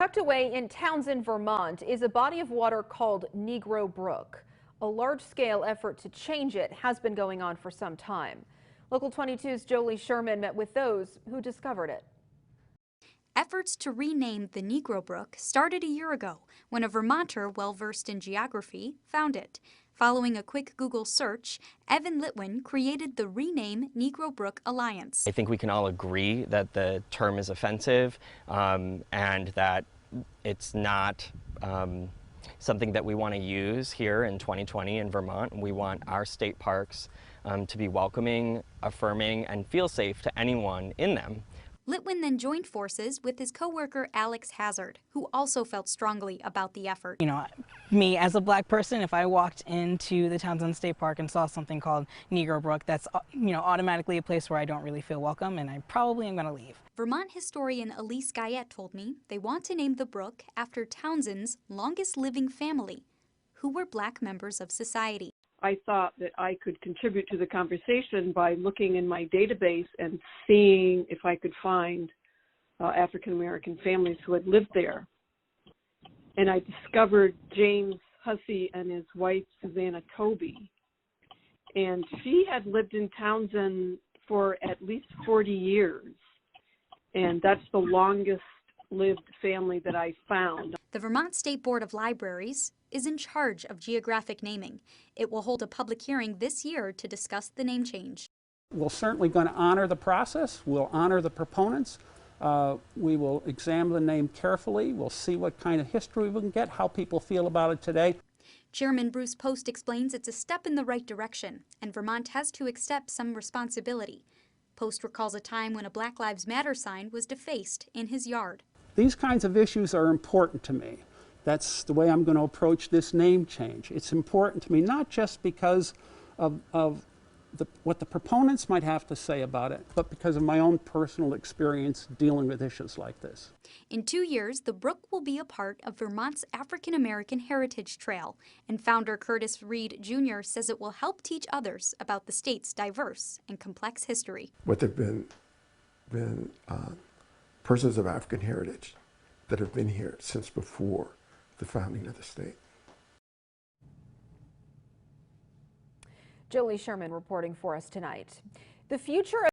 Tucked away in Townshend, Vermont, is a body of water called Negro Brook. A large-scale effort to change it has been going on for some time. Local 22's Jolie Sherman met with those who discovered it. Efforts to rename the Negro Brook started a year ago when a Vermonter well-versed in geography found it. Following a quick Google search, LITWIN created the Rename Negro Brook Alliance. I think we can all agree that the term is offensive and that it's not something that we want to use here in 2020 in Vermont. We want our state parks to be welcoming, affirming, and feel safe to anyone in them. LITWIN then joined forces with his co-worker HAZZARD, who also felt strongly about the effort. You know, me as a black person, if I walked into the Townshend State Park and saw something called Negro Brook, that's, automatically a place where I don't really feel welcome, and I probably am going to leave. Vermont historian Elise Guyette told me they want to name the brook after Townshend's longest living family, who were black members of society. I thought that I could contribute to the conversation by looking in my database and seeing if I could find African-American families who had lived there. And I discovered James Hussey and his wife, Susanna Toby. And she had lived in Townshend for at least 40 years. And that's the longest lived family that I found. The Vermont State Board of Libraries is in charge of geographic naming. It will hold a public hearing this year to discuss the name change. We're certainly going to honor the process. We'll honor the proponents. We will examine the name carefully. We'll see what kind of history we can get, how people feel about it today. Chairman Bruce Post explains it's a step in the right direction, and Vermont has to accept some responsibility. Post recalls a time when a Black Lives Matter sign was defaced in his yard. These kinds of issues are important to me. That's the way I'm going to approach this name change. It's important to me not just because of what the proponents might have to say about it, but because of my own personal experience dealing with issues like this. In 2 years, the brook will be a part of Vermont's African American Heritage Trail, and founder Curtis Reed Jr. says it will help teach others about the state's diverse and complex history. What they've been persons of African heritage that have been here since before the founding of the state. Jolie Sherman reporting for us tonight. The future of